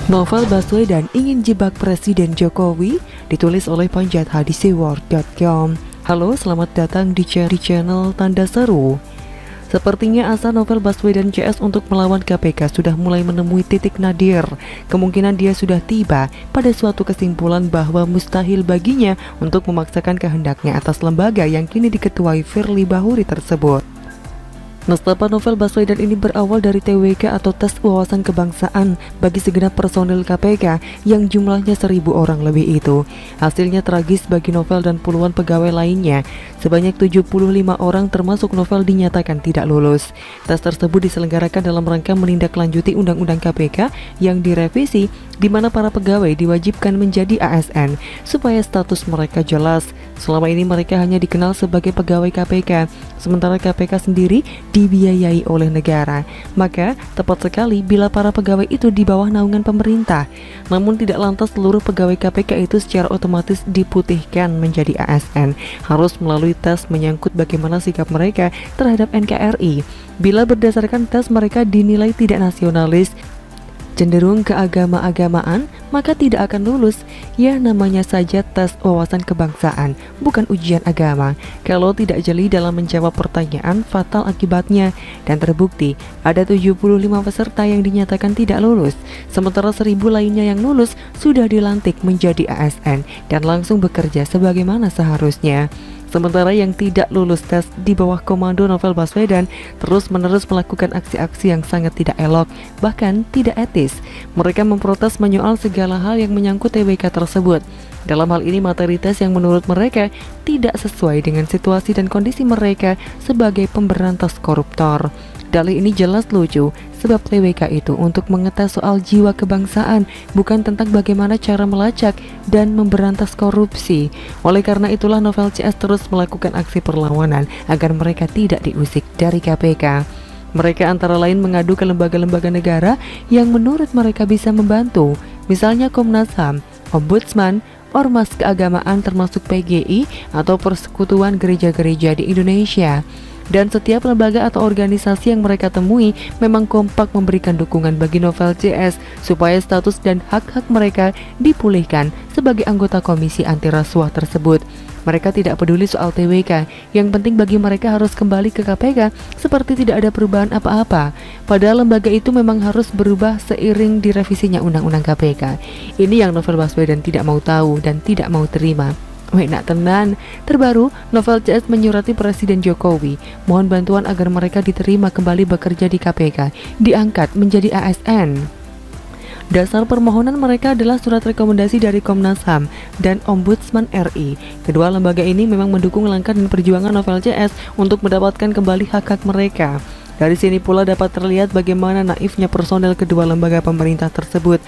Novel Baswedan ingin jebak Presiden Jokowi, ditulis oleh panjathadiseword.com. Halo, selamat datang di channel Tanda Seru. Sepertinya asa Novel Baswedan CS untuk melawan KPK sudah mulai menemui titik nadir. Kemungkinan dia sudah tiba pada suatu kesimpulan bahwa mustahil baginya untuk memaksakan kehendaknya atas lembaga yang kini diketuai Firly Bahuri tersebut. Nestapa Novel Baswedan ini berawal dari TWK atau tes wawasan kebangsaan bagi segenap personil KPK yang jumlahnya 1.000 orang lebih itu. Hasilnya tragis bagi Novel dan puluhan pegawai lainnya. Sebanyak 75 orang termasuk Novel dinyatakan tidak lulus. Tes tersebut diselenggarakan dalam rangka menindaklanjuti Undang-Undang KPK yang direvisi, di mana para pegawai diwajibkan menjadi ASN supaya status mereka jelas. Selama ini mereka hanya dikenal sebagai pegawai KPK, sementara KPK sendiri dibiayai oleh negara. Maka tepat sekali bila para pegawai itu di bawah naungan pemerintah. Namun tidak lantas seluruh pegawai KPK itu secara otomatis diputihkan menjadi ASN. Harus melalui tes menyangkut bagaimana sikap mereka terhadap NKRI. Bila berdasarkan tes mereka dinilai tidak nasionalis, cenderung keagama-agamaan, maka tidak akan lulus. Ya, namanya saja tes wawasan kebangsaan, bukan ujian agama. Kalau tidak jeli dalam menjawab pertanyaan, fatal akibatnya. Dan terbukti, ada 75 peserta yang dinyatakan tidak lulus. Sementara 1.000 lainnya yang lulus sudah dilantik menjadi ASN dan langsung bekerja sebagaimana seharusnya. Sementara yang tidak lulus tes di bawah komando Novel Baswedan terus-menerus melakukan aksi-aksi yang sangat tidak elok, bahkan tidak etis. Mereka memprotes menyoal segala hal yang menyangkut TWK tersebut. Dalam hal ini materi tes yang menurut mereka tidak sesuai dengan situasi dan kondisi mereka sebagai pemberantas koruptor. Dalih ini jelas lucu, sebab TWK itu untuk mengetes soal jiwa kebangsaan, bukan tentang bagaimana cara melacak dan memberantas korupsi. Oleh karena itulah Novel CS terus melakukan aksi perlawanan agar mereka tidak diusik dari KPK. Mereka antara lain mengadu ke lembaga-lembaga negara yang menurut mereka bisa membantu, misalnya Komnas HAM, Ombudsman, Ormas keagamaan termasuk PGI atau Persekutuan Gereja-Gereja di Indonesia. Dan setiap lembaga atau organisasi yang mereka temui memang kompak memberikan dukungan bagi Novel CS supaya status dan hak-hak mereka dipulihkan sebagai anggota komisi anti rasuah tersebut. Mereka tidak peduli soal TWK, yang penting bagi mereka harus kembali ke KPK seperti tidak ada perubahan apa-apa. Padahal lembaga itu memang harus berubah seiring direvisinya Undang-Undang KPK. Ini yang Novel Baswedan tidak mau tahu dan tidak mau terima. Nak tenan. Terbaru, Novel CS menyurati Presiden Jokowi, mohon bantuan agar mereka diterima kembali bekerja di KPK, diangkat menjadi ASN. Dasar permohonan mereka adalah surat rekomendasi dari Komnas HAM dan Ombudsman RI. Kedua lembaga ini memang mendukung langkah dan perjuangan Novel CS untuk mendapatkan kembali hak-hak mereka. Dari sini pula dapat terlihat bagaimana naifnya personel kedua lembaga pemerintah tersebut.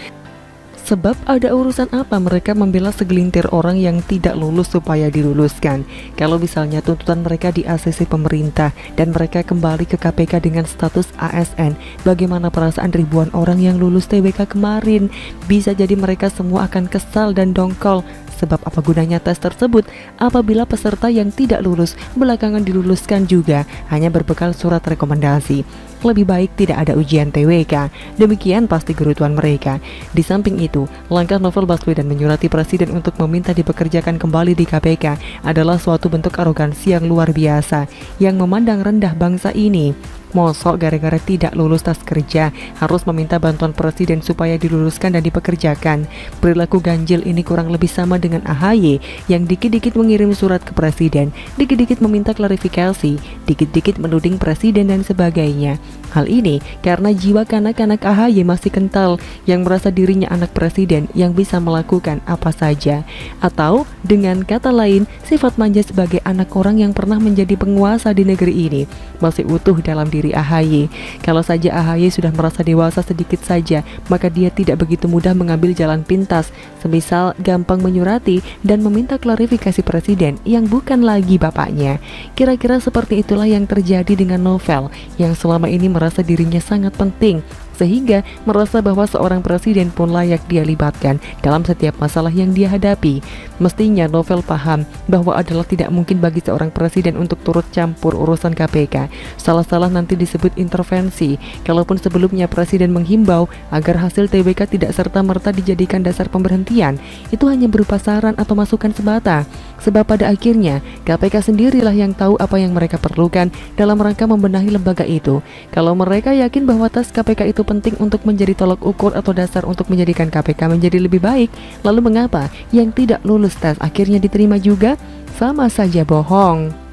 Sebab ada urusan apa mereka membela segelintir orang yang tidak lulus supaya diluluskan? Kalau misalnya tuntutan mereka di ACC pemerintah dan mereka kembali ke KPK dengan status ASN, bagaimana perasaan ribuan orang yang lulus TWK kemarin? Bisa jadi mereka semua akan kesal dan dongkol. Sebab apa gunanya tes tersebut apabila peserta yang tidak lulus belakangan diluluskan juga hanya berbekal surat rekomendasi? Lebih baik tidak ada ujian TWK. Demikian pasti gerutuan mereka. Di samping itu, langkah Novel Baswedan menyurati Presiden untuk meminta dipekerjakan kembali di KPK adalah suatu bentuk arogansi yang luar biasa yang memandang rendah bangsa ini. Mosok gara-gara tidak lulus tes kerja harus meminta bantuan Presiden supaya diluluskan dan dipekerjakan. Perilaku ganjil ini kurang lebih sama dengan AHY yang dikit-dikit mengirim surat ke Presiden, dikit-dikit meminta klarifikasi, dikit-dikit menuding Presiden dan sebagainya. Hal ini karena jiwa kanak-kanak AHY masih kental, yang merasa dirinya anak Presiden yang bisa melakukan apa saja. Atau dengan kata lain, sifat manja sebagai anak orang yang pernah menjadi penguasa di negeri ini masih utuh dalam diri AHY. Kalau saja AHY sudah merasa dewasa sedikit saja, maka dia tidak begitu mudah mengambil jalan pintas, semisal gampang menyurati dan meminta klarifikasi Presiden yang bukan lagi bapaknya. Kira-kira seperti itulah yang terjadi dengan Novel yang selama ini merasa dirinya sangat penting, sehingga merasa bahwa seorang presiden pun layak dia libatkan dalam setiap masalah yang dia hadapi. Mestinya novel paham bahwa adalah tidak mungkin bagi seorang presiden untuk turut campur urusan KPK. Salah-salah nanti disebut intervensi. Kalaupun sebelumnya presiden menghimbau agar hasil TBK tidak serta-merta dijadikan dasar pemberhentian, itu hanya berupa saran atau masukan semata. Sebab pada akhirnya KPK sendirilah yang tahu apa yang mereka perlukan dalam rangka membenahi lembaga itu. Kalau mereka yakin bahwa tes KPK itu penting untuk menjadi tolak ukur atau dasar untuk menjadikan KPK menjadi lebih baik, lalu mengapa yang tidak lulus tes akhirnya diterima juga? Sama saja bohong.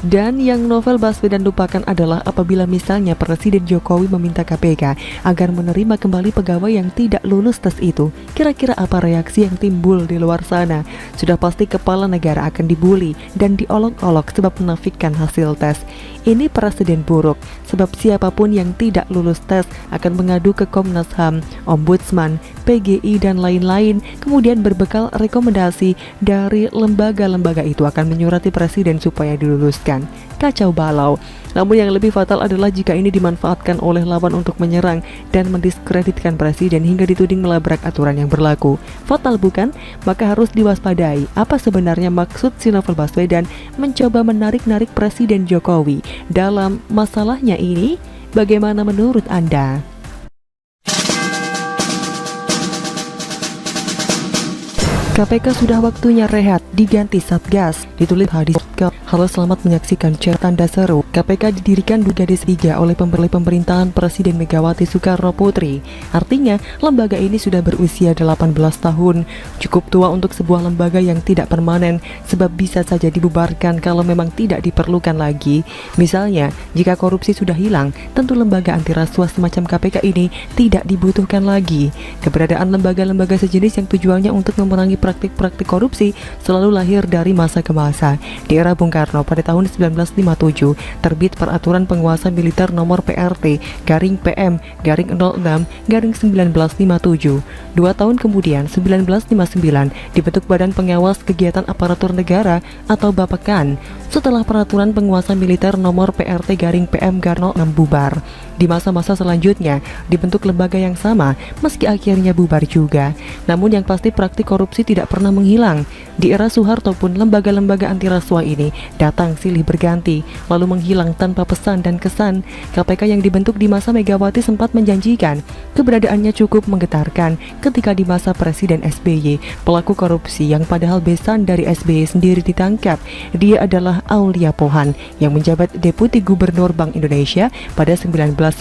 Dan yang novel Baswedan lupakan adalah apabila misalnya Presiden Jokowi meminta KPK agar menerima kembali pegawai yang tidak lulus tes itu, kira-kira apa reaksi yang timbul di luar sana? Sudah pasti kepala negara akan dibully dan diolok-olok sebab menafikan hasil tes. Ini presiden buruk, sebab siapapun yang tidak lulus tes akan mengadu ke Komnas HAM, Ombudsman, PGI, dan lain-lain. Kemudian berbekal rekomendasi dari lembaga-lembaga itu akan menyurati presiden supaya diluluskan. Kacau balau. Namun yang lebih fatal adalah jika ini dimanfaatkan oleh lawan untuk menyerang dan mendiskreditkan presiden hingga dituding melabrak aturan yang berlaku. Fatal bukan? Maka harus diwaspadai. Apa sebenarnya maksud si novel Baswedan mencoba menarik-narik Presiden Jokowi dalam masalahnya ini? Bagaimana menurut Anda? KPK sudah waktunya rehat, diganti Satgas, ditulis hadis. Halo, selamat menyaksikan Tanda Seru. KPK didirikan di Gadis 3 oleh pemerintahan Presiden Megawati Soekarno Putri. Artinya, lembaga ini sudah berusia 18 tahun. Cukup tua untuk sebuah lembaga yang tidak permanen, sebab bisa saja dibubarkan kalau memang tidak diperlukan lagi. Misalnya, jika korupsi sudah hilang, tentu lembaga anti rasuah semacam KPK ini tidak dibutuhkan lagi. Keberadaan lembaga-lembaga sejenis yang tujuannya untuk memerangi praktik-praktik korupsi selalu lahir dari masa ke masa. Di era Bung Karno pada tahun 1957 terbit Peraturan Penguasa Militer Nomor PRT /PM/06/1957. 2 tahun kemudian 1959 dibentuk Badan Pengawas Kegiatan Aparatur Negara atau Bapekan setelah Peraturan Penguasa Militer Nomor PRT/PM/06 bubar. Di masa-masa selanjutnya dibentuk lembaga yang sama meski akhirnya bubar juga. Namun yang pasti praktik korupsi tidak pernah menghilang. Di era Soeharto pun lembaga-lembaga anti rasuah ini datang silih berganti lalu menghilang tanpa pesan dan kesan. KPK yang dibentuk di masa Megawati sempat menjanjikan. Keberadaannya cukup menggetarkan ketika di masa Presiden SBY pelaku korupsi yang padahal besan dari SBY sendiri ditangkap. Dia adalah Aulia Pohan yang menjabat Deputi Gubernur Bank Indonesia pada 1999.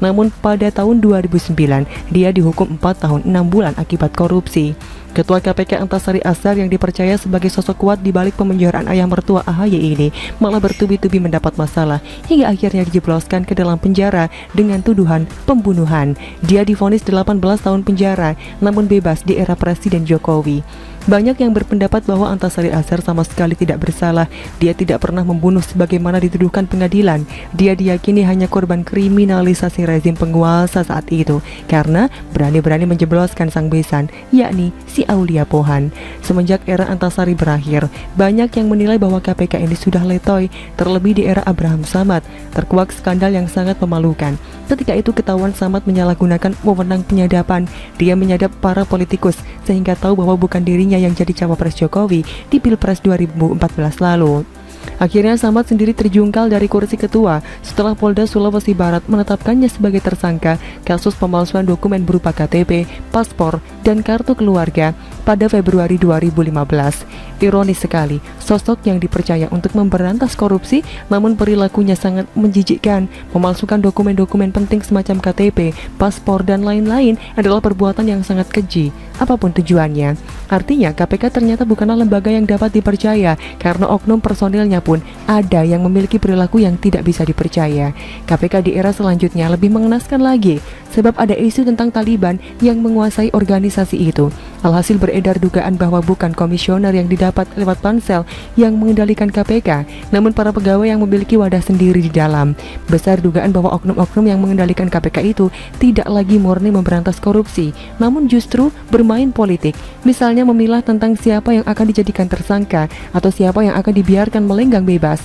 Namun pada tahun 2009 dia dihukum 4 tahun 6 bulan akibat korupsi. Ketua KPK Antasari Azhar yang dipercaya sebagai sosok kuat di balik pemenjaraan ayah mertua AHY ini malah bertubi-tubi mendapat masalah hingga akhirnya dijebloskan ke dalam penjara dengan tuduhan pembunuhan. Dia divonis 18 tahun penjara namun bebas di era Presiden Jokowi. Banyak yang berpendapat bahwa Antasari Azhar sama sekali tidak bersalah. Dia tidak pernah membunuh sebagaimana dituduhkan pengadilan. Dia diyakini hanya korban kriminalisasi rezim penguasa saat itu karena berani-berani menjebloskan sang besan, yakni si Aulia Pohan. Semenjak era Antasari berakhir, banyak yang menilai bahwa KPK ini sudah letoy, terlebih di era Abraham Samad, terkuak skandal yang sangat memalukan. Ketika itu ketahuan Samad menyalahgunakan wewenang penyadapan. Dia menyadap para politikus sehingga tahu bahwa bukan dirinya yang jadi cawapres Jokowi di Pilpres 2014 lalu. Akhirnya Samad sendiri terjungkal dari kursi ketua setelah Polda Sulawesi Barat menetapkannya sebagai tersangka kasus pemalsuan dokumen berupa KTP, paspor, dan kartu keluarga pada Februari 2015. Ironis sekali, sosok yang dipercaya untuk memberantas korupsi namun perilakunya sangat menjijikkan. Memalsukan dokumen-dokumen penting semacam KTP, paspor, dan lain-lain adalah perbuatan yang sangat keji, apapun tujuannya. Artinya KPK ternyata bukanlah lembaga yang dapat dipercaya karena oknum personilnya pun ada yang memiliki perilaku yang tidak bisa dipercaya. KPK di era selanjutnya lebih mengenaskan lagi sebab ada isu tentang Taliban yang menguasai organisasi itu. Alhasil beredar dugaan bahwa bukan komisioner yang didapat lewat pansel yang mengendalikan KPK, namun para pegawai yang memiliki wadah sendiri di dalam. Besar dugaan bahwa oknum-oknum yang mengendalikan KPK itu tidak lagi murni memberantas korupsi, namun justru bermain politik. Misalnya memilah tentang siapa yang akan dijadikan tersangka atau siapa yang akan dibiarkan melenggang bebas.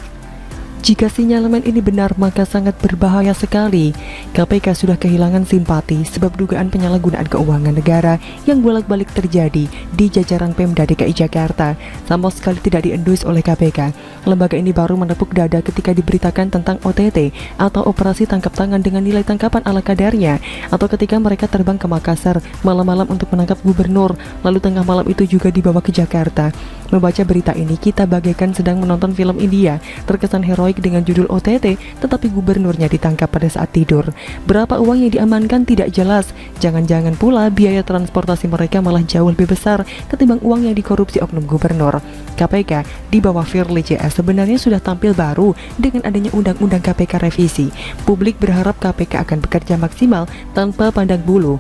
Jika sinyalemen ini benar, maka sangat berbahaya sekali. KPK sudah kehilangan simpati sebab dugaan penyalahgunaan keuangan negara yang bolak-balik terjadi di jajaran Pemda DKI Jakarta sama sekali tidak diendus oleh KPK. Lembaga ini baru menepuk dada ketika diberitakan tentang OTT atau operasi tangkap tangan dengan nilai tangkapan ala kadarnya, atau ketika mereka terbang ke Makassar malam-malam untuk menangkap gubernur, lalu tengah malam itu juga dibawa ke Jakarta. Membaca berita ini, kita bagaikan sedang menonton film India terkesan heroik dengan judul OTT, tetapi gubernurnya ditangkap pada saat tidur. Berapa uang yang diamankan tidak jelas. Jangan-jangan pula biaya transportasi mereka malah jauh lebih besar ketimbang uang yang dikorupsi oknum gubernur. KPK di bawah Firly CS sebenarnya sudah tampil baru dengan adanya Undang-Undang KPK revisi. Publik berharap KPK akan bekerja maksimal tanpa pandang bulu.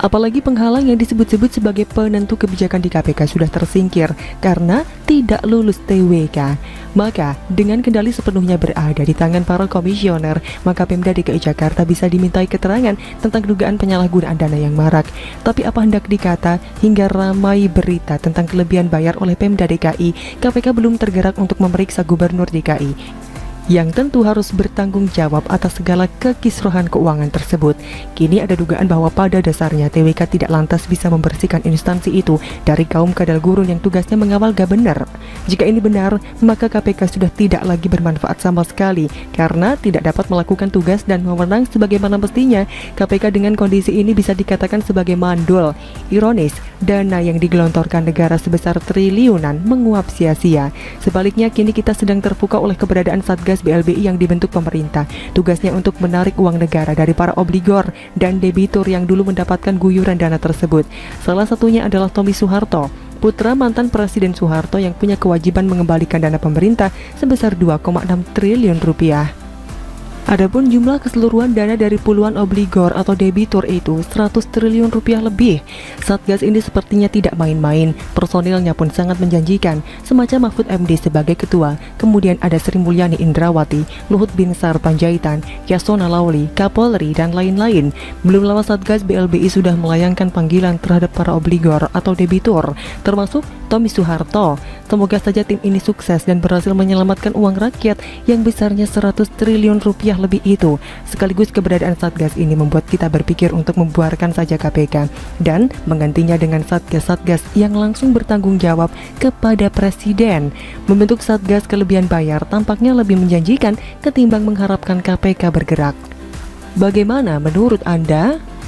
Apalagi penghalang yang disebut-sebut sebagai penentu kebijakan di KPK sudah tersingkir karena tidak lulus TWK. Maka, dengan kendali sepenuhnya berada di tangan para komisioner, maka Pemda DKI Jakarta bisa dimintai keterangan tentang dugaan penyalahgunaan dana yang marak. Tapi apa hendak dikata, hingga ramai berita tentang kelebihan bayar oleh Pemda DKI, KPK belum tergerak untuk memeriksa Gubernur DKI, yang tentu harus bertanggung jawab atas segala kekisruhan keuangan tersebut. Kini ada dugaan bahwa pada dasarnya TWK tidak lantas bisa membersihkan instansi itu dari kaum kadal gurun yang tugasnya mengawal gubernur. Jika ini benar, maka KPK sudah tidak lagi bermanfaat sama sekali karena tidak dapat melakukan tugas dan wewenang sebagaimana mestinya. KPK dengan kondisi ini bisa dikatakan sebagai mandul. Ironis, dana yang digelontorkan negara sebesar triliunan menguap sia-sia. Sebaliknya, kini kita sedang terpukau oleh keberadaan Satgas BLBI yang dibentuk pemerintah. Tugasnya untuk menarik uang negara dari para obligor dan debitur yang dulu mendapatkan guyuran dana tersebut. Salah satunya adalah Tommy Soeharto, putra mantan Presiden Soeharto yang punya kewajiban mengembalikan dana pemerintah sebesar 2,6 triliun rupiah. Adapun jumlah keseluruhan dana dari puluhan obligor atau debitur itu 100 triliun rupiah lebih. Satgas ini sepertinya tidak main-main, personilnya pun sangat menjanjikan, semacam Mahfud MD sebagai ketua, kemudian ada Sri Mulyani Indrawati, Luhut Binsar Panjaitan, Yasona Lawli, Kapolri, dan lain-lain. Belum lama Satgas BLBI sudah melayangkan panggilan terhadap para obligor atau debitur, termasuk Tommy Soeharto. Semoga saja tim ini sukses dan berhasil menyelamatkan uang rakyat yang besarnya 100 triliun rupiah lebih itu. Sekaligus keberadaan Satgas ini membuat kita berpikir untuk membuarkan saja KPK dan menggantinya dengan Satgas-Satgas yang langsung bertanggung jawab kepada Presiden. Membentuk Satgas kelebihan bayar tampaknya lebih menjanjikan ketimbang mengharapkan KPK bergerak. Bagaimana menurut Anda?